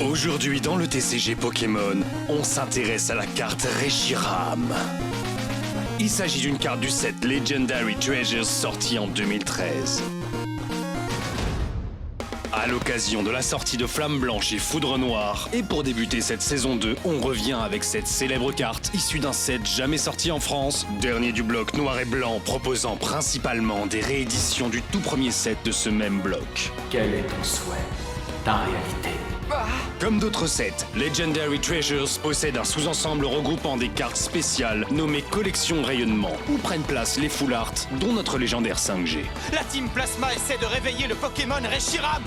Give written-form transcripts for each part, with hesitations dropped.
Aujourd'hui dans le TCG Pokémon, on s'intéresse à la carte Reshiram. Il s'agit d'une carte du set Legendary Treasures sortie en 2013. À l'occasion de la sortie de Flamme Blanche et Foudre Noire, et pour débuter cette saison 2, on revient avec cette célèbre carte issue d'un set jamais sorti en France, dernier du bloc noir et blanc, proposant principalement des rééditions du tout premier set de ce même bloc. Quel est ton souhait, ta réalité? Comme d'autres sets, Legendary Treasures possède un sous-ensemble regroupant des cartes spéciales nommées Collection Rayonnement, où prennent place les Full Art, dont notre légendaire 5G. La Team Plasma essaie de réveiller le Pokémon Reshiram.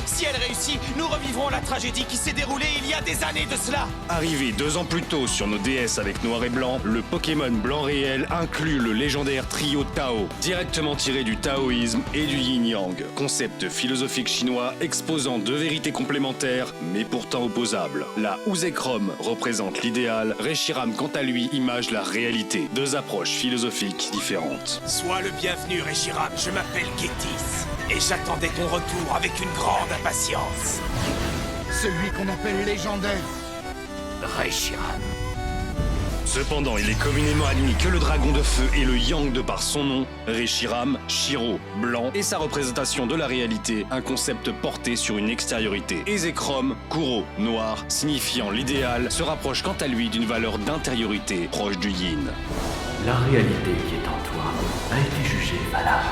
Si elle réussit, nous revivrons la tragédie qui s'est déroulée il y a des années de cela. Arrivé 2 ans plus tôt sur nos DS avec Noir et Blanc, le Pokémon Blanc réel inclut le légendaire trio Tao, directement tiré du taoïsme et du yin-yang, concept philosophique chinois exposant deux vérités complémentaires mais pourtant opposables. La Uzekrom représente l'idéal, Reshiram quant à lui image la réalité, deux approches philosophiques différentes. Sois le bienvenu, Reshiram, je m'appelle Gétis. Et j'attendais ton retour avec une grande impatience. Celui qu'on appelle légendaire. Reshiram. Cependant, il est communément admis que le dragon de feu est le yang de par son nom, Reshiram, Shiro, blanc, et sa représentation de la réalité, un concept porté sur une extériorité. Ezekrom, Kuro, noir, signifiant l'idéal, se rapproche quant à lui d'une valeur d'intériorité proche du yin. La réalité qui est en toi a été jugée valable.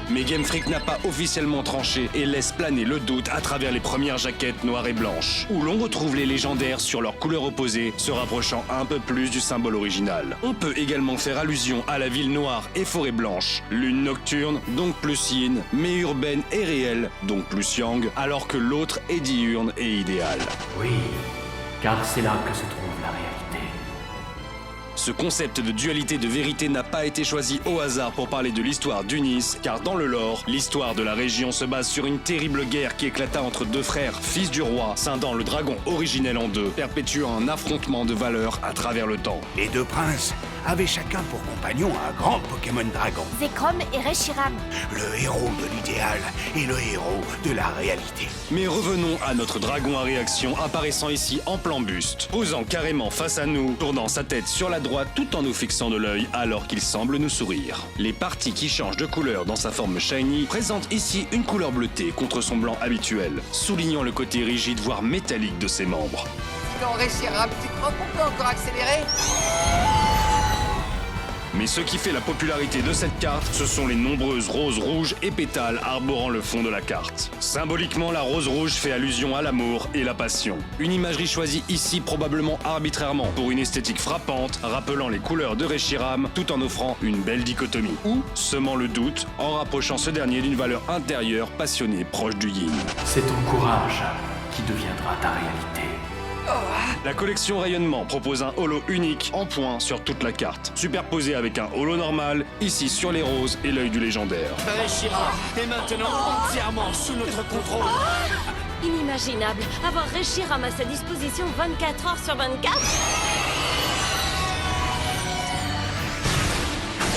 Mais Game Freak n'a pas officiellement tranché et laisse planer le doute à travers les premières jaquettes noires et blanches, où l'on retrouve les légendaires sur leurs couleurs opposées, se rapprochant un peu plus du symbole original. On peut également faire allusion à la ville noire et forêt blanche, lune nocturne, donc plus yin, mais urbaine et réelle, donc plus yang, alors que l'autre est diurne et idéal. Oui, car c'est là que se trouve la réalité. Ce concept de dualité de vérité n'a pas été choisi au hasard pour parler de l'histoire d'Unis, car dans le lore, l'histoire de la région se base sur une terrible guerre qui éclata entre deux frères, fils du roi, scindant le dragon originel en deux, perpétuant un affrontement de valeurs à travers le temps. Les deux princes avaient chacun pour compagnon un grand Pokémon dragon. Zekrom et Reshiram. Le héros de l'idéal et le héros de la réalité. Mais revenons à notre dragon à réaction apparaissant ici en plan buste, posant carrément face à nous, tournant sa tête sur la droite tout en nous fixant de l'œil alors qu'il semble nous sourire. Les parties qui changent de couleur dans sa forme shiny présentent ici une couleur bleutée contre son blanc habituel, soulignant le côté rigide voire métallique de ses membres. Non, Reshiram, tu crois qu'on peut encore accélérer? Mais ce qui fait la popularité de cette carte, ce sont les nombreuses roses rouges et pétales arborant le fond de la carte. Symboliquement, la rose rouge fait allusion à l'amour et la passion. Une imagerie choisie ici probablement arbitrairement pour une esthétique frappante, rappelant les couleurs de Reshiram tout en offrant une belle dichotomie. Ou semant le doute en rapprochant ce dernier d'une valeur intérieure passionnée proche du yin. C'est ton courage qui deviendra ta réalité. La collection Rayonnement propose un holo unique en point sur toute la carte, superposé avec un holo normal, ici sur les roses et l'œil du légendaire. Reshiram est maintenant entièrement sous notre contrôle. Inimaginable, avoir Reshiram à sa disposition 24 heures sur 24.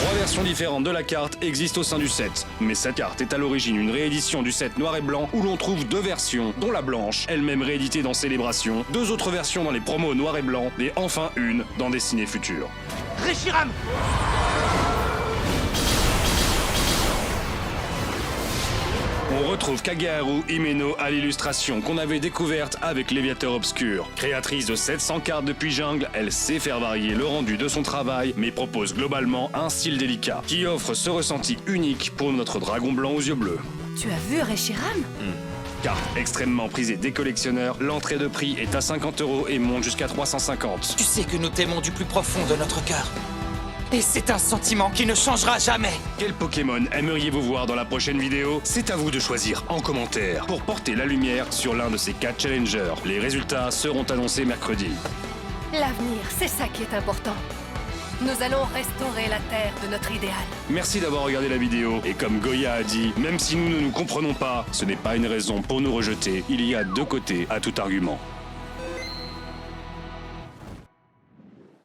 3 versions différentes de la carte existent au sein du set, mais cette carte est à l'origine une réédition du set noir et blanc où l'on trouve 2 versions, dont la blanche, elle-même rééditée dans Célébration, 2 autres versions dans les promos noir et blanc, et enfin une dans Destinée Future. Reshiram! On retrouve Kagaharu Himeno à l'illustration qu'on avait découverte avec Léviateur Obscur. Créatrice de 700 cartes depuis Jungle, elle sait faire varier le rendu de son travail, mais propose globalement un style délicat, qui offre ce ressenti unique pour notre dragon blanc aux yeux bleus. Tu as vu Reshiram? Carte extrêmement prisée des collectionneurs, l'entrée de prix est à 50 € et monte jusqu'à 350. Tu sais que nous t'aimons du plus profond de notre cœur. Et c'est un sentiment qui ne changera jamais. Quel Pokémon aimeriez-vous voir dans la prochaine vidéo? C'est à vous de choisir en commentaire pour porter la lumière sur l'un de ces 4 challengers. Les résultats seront annoncés mercredi. L'avenir, c'est ça qui est important. Nous allons restaurer la Terre de notre idéal. Merci d'avoir regardé la vidéo et comme Goya a dit, même si nous ne nous comprenons pas, ce n'est pas une raison pour nous rejeter. Il y a 2 côtés à tout argument.